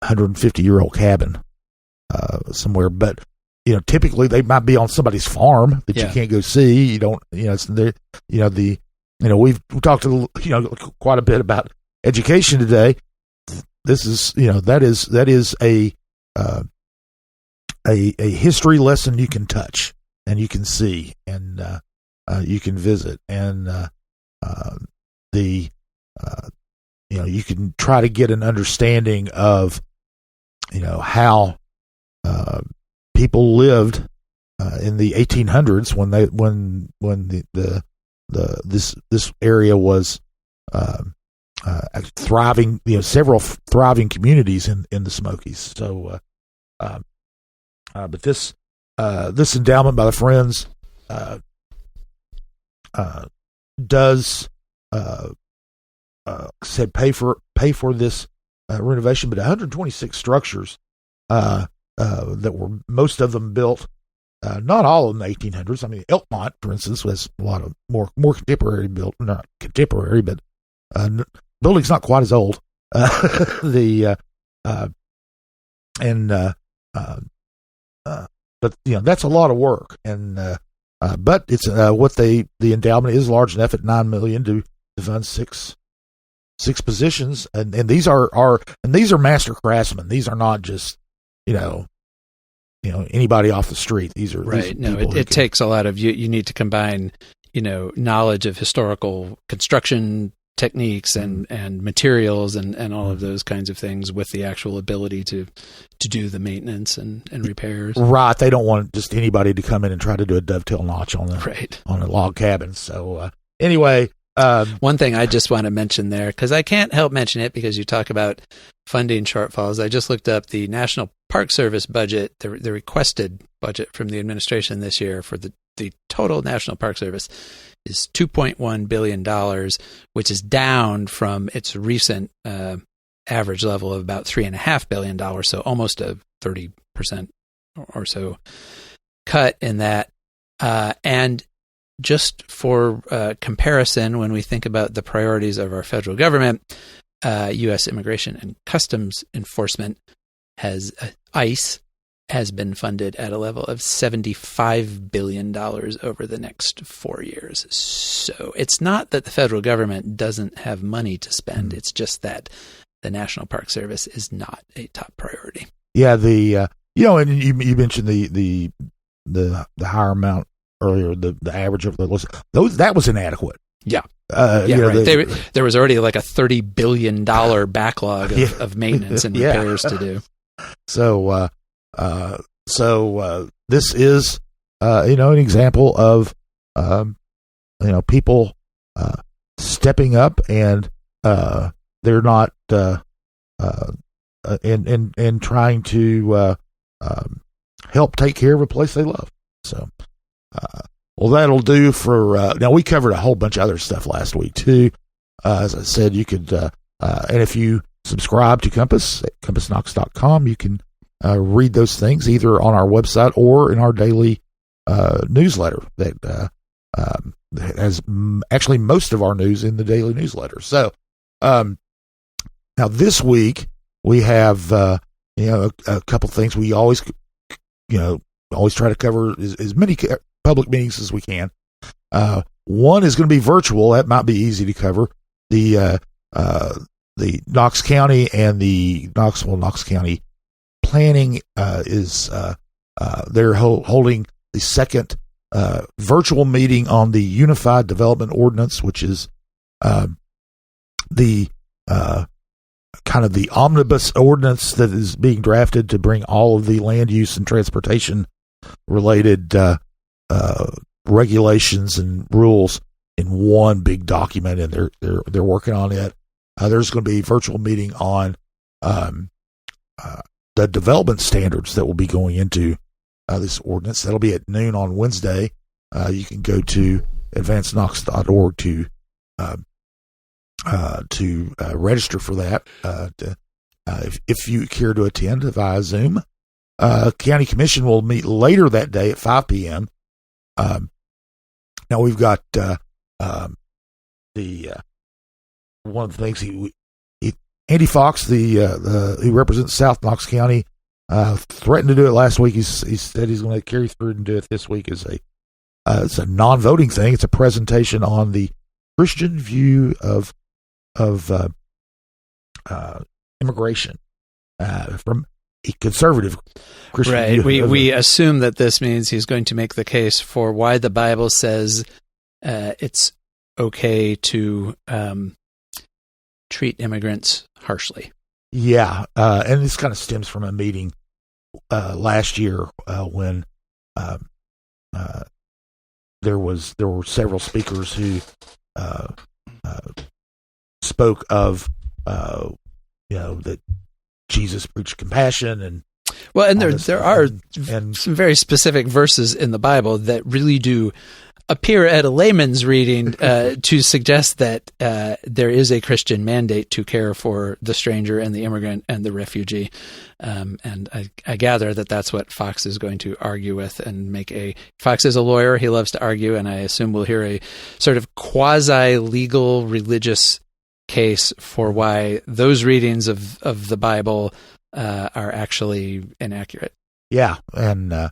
150-year-old cabin somewhere, but typically they might be on somebody's farm that you can't go see. You don't, we've talked quite a bit about education today. This is, that is a history lesson you can touch and you can see and you can visit, and you can try to get an understanding of how people lived in the 1800s when this area was thriving. Several thriving communities in the Smokies. So, but this endowment by the Friends does said pay for this renovation, but 126 structures. That were most of them built, not all in the 1800s. I mean, Elkmont, for instance, was a lot of more contemporary built, not contemporary, but building's not quite as old. But that's a lot of work, and but it's the endowment is large enough at $9 million to fund six positions, and these are master craftsmen. These are not just anybody off the street. These are right. It takes a lot of you need to combine, knowledge of historical construction techniques and materials and all of those kinds of things with the actual ability to do the maintenance and repairs. Right. They don't want just anybody to come in and try to do a dovetail notch on a log cabin. So anyway. One thing I just want to mention there, because I can't help mention it because you talk about funding shortfalls. I just looked up the National Park Service budget, the requested budget from the administration this year for the total National Park Service is $2.1 billion, which is down from its recent average level of about $3.5 billion, so almost a 30% or so cut in that. And just for comparison, when we think about the priorities of our federal government, U.S. Immigration and Customs Enforcement ICE has been funded at a level of $75 billion over the next 4 years. So it's not that the federal government doesn't have money to spend. It's just that the National Park Service is not a top priority. Yeah, and you mentioned the higher amount earlier, the average of the list, that was inadequate. Yeah. Right. There was already like a $30 billion backlog of maintenance and repairs to do. So this is an example of people stepping up, and they're not and trying to help take care of a place they love. So, well, that'll do for now. We covered a whole bunch of other stuff last week too. As I said, you could and if you subscribe to Compass at CompassKnox.com, you can read those things either on our website or in our daily newsletter that has actually most of our news in the daily newsletter. So now this week we have a couple things. We always try to cover as many public meetings as we can. One is going to be virtual. That might be easy to cover. The Knox County and the Knox County Planning is they're holding the second virtual meeting on the Unified Development Ordinance, which is the kind of the omnibus ordinance that is being drafted to bring all of the land use and transportation related regulations and rules in one big document, and they're working on it. There's going to be a virtual meeting on the development standards that will be going into this ordinance. That'll be at noon on Wednesday. You can go to advancedknox.org to register for that. If you care to attend via Zoom, County Commission will meet later that day at 5 p.m. Now we've got one of the things Andy Fox, who represents South Knox County, threatened to do it last week. He said he's going to carry through and do it this week. It's a non-voting thing. It's a presentation on the Christian view of immigration from a conservative Christian right. view. We assume that this means he's going to make the case for why the Bible says it's okay to treat immigrants harshly. Yeah, and this kind of stems from a meeting last year when there were several speakers who spoke of that Jesus preached compassion and there are some very specific verses in the Bible that really do appear at a layman's reading to suggest that there is a Christian mandate to care for the stranger and the immigrant and the refugee. And I gather that that's what Fox is going to argue with and Fox is a lawyer. He loves to argue, and I assume we'll hear a sort of quasi-legal religious case for why those readings of the Bible are actually inaccurate. Yeah. And, and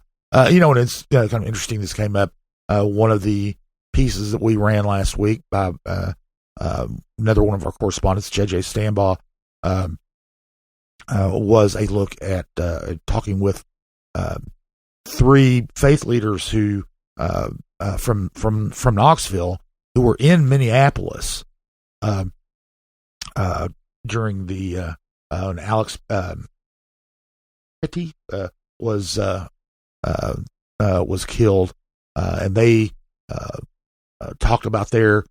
it's kind of interesting this came up. One of the pieces that we ran last week by another one of our correspondents, J.J. Stambaugh, was a look at talking with three faith leaders who from Knoxville who were in Minneapolis during the when Alex Petty was killed. And they talked about their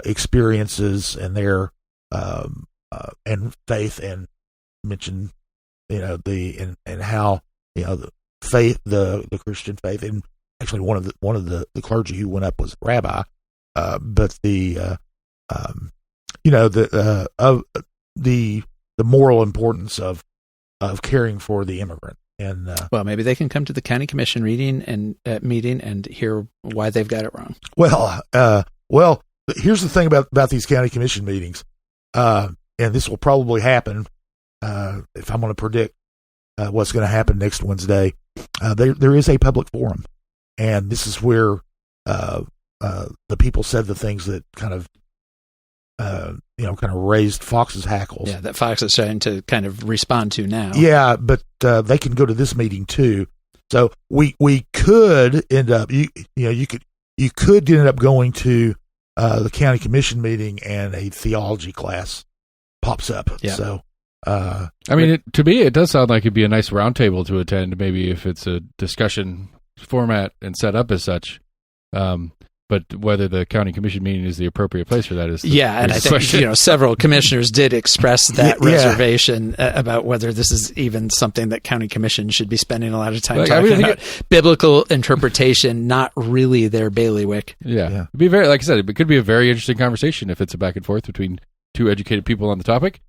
experiences and their and faith, and mentioned and how the faith, the Christian faith, and actually one of the clergy who went up was a rabbi, but the moral importance of caring for the immigrant. And well, maybe they can come to the county commission meeting and hear why they've got it wrong. Well, here's the thing about these county commission meetings, and this will probably happen if I'm going to predict what's going to happen next Wednesday. There is a public forum, and this is where the people said the things that kind of raised Fox's hackles. Yeah, that Fox is trying to kind of respond to now. Yeah, but they can go to this meeting too. So we could end up you could end up going to the county commission meeting and a theology class pops up. Yeah. So I mean, to me, it does sound like it'd be a nice roundtable to attend, maybe if it's a discussion format and set up as such. But whether the county commission meeting is the appropriate place for that is and I think several commissioners did express that reservation about whether this is even something that county commission should be spending a lot of time talking about. Biblical interpretation, not really their bailiwick. Yeah. It'd be very, like I said, it could be a very interesting conversation if it's a back and forth between two educated people on the topic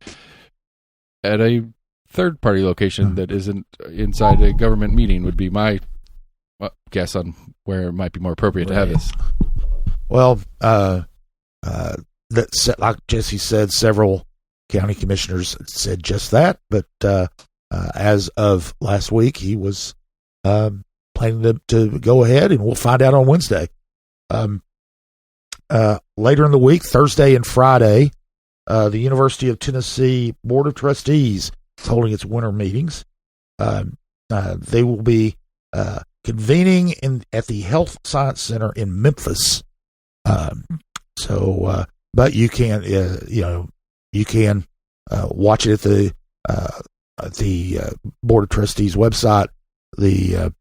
at a third party location that isn't inside a government meeting would be my guess on where it might be more appropriate to have this. Well, like Jesse said, several county commissioners said just that. But as of last week, he was planning to go ahead, and we'll find out on Wednesday. Later in the week, Thursday and Friday, the University of Tennessee Board of Trustees is holding its winter meetings. They will be convening at the Health Science Center in Memphis. But you can, you can watch it at the Board of Trustees website. It's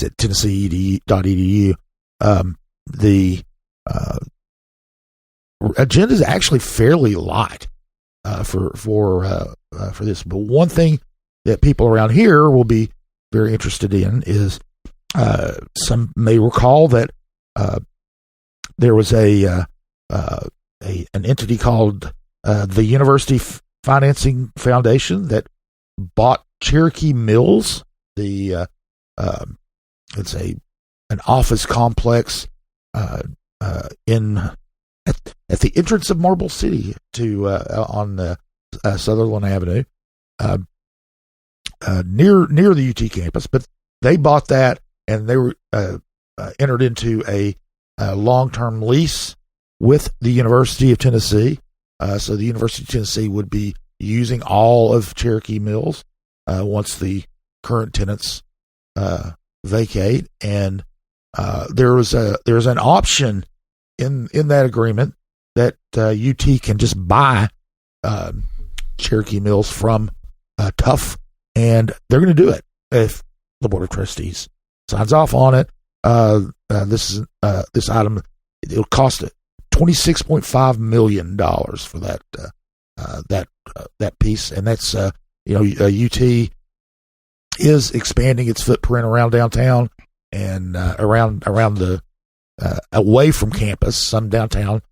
at tennessee.edu. The agenda is actually fairly light for this. But one thing that people around here will be very interested in is some may recall that there was an entity called the University Financing Foundation that bought Cherokee Mills. It's an office complex at the entrance of Marble City on Sutherland Avenue, near the UT campus. But they bought that, and they were entered into a long-term lease with the University of Tennessee. So the University of Tennessee would be using all of Cherokee Mills once the current tenants vacate. And there's an option in that agreement that UT can just buy Cherokee Mills from Tough, and they're going to do it if the Board of Trustees signs off on it. This item, it'll cost $26.5 million for that piece, and that's UT is expanding its footprint around downtown and around the away from campus, some downtown,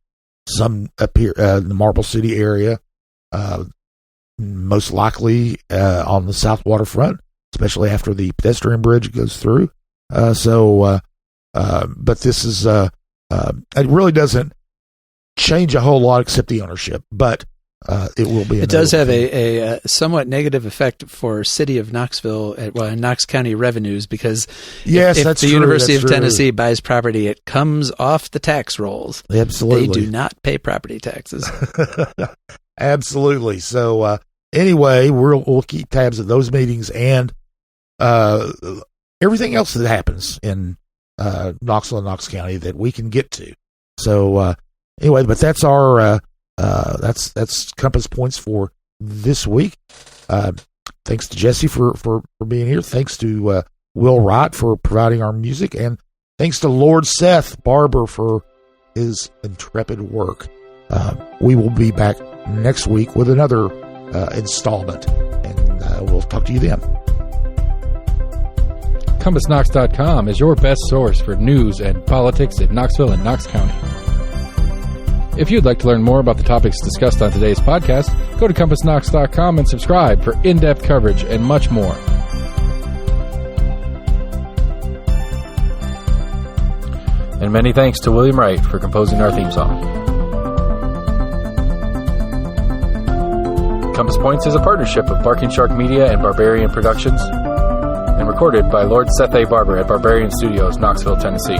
some up here in the Marble City area, most likely on the south waterfront, especially after the pedestrian bridge goes through. But this is it really doesn't change a whole lot except the ownership, but it will be. It does have a somewhat negative effect for City of Knoxville, and Knox County revenues, because if the University of Tennessee buys property, it comes off the tax rolls. Absolutely, they do not pay property taxes. Absolutely. So anyway, we'll keep tabs of those meetings and everything else that happens in Knoxville and Knox County that we can get to. So anyway, but that's our that's Compass Points for this week. Thanks to Jesse for being here. Thanks to Will Wright for providing our music, and thanks to Lord Seth Barber for his intrepid work. We will be back next week with another installment, and we'll talk to you then. CompassKnox.com is your best source for news and politics in Knoxville and Knox County. If you'd like to learn more about the topics discussed on today's podcast, go to CompassKnox.com and subscribe for in-depth coverage and much more. And many thanks to William Wright for composing our theme song. Compass Points is a partnership of Barking Shark Media and Barbarian Productions, and recorded by Lord Seth A. Barber at Barbarian Studios, Knoxville, Tennessee.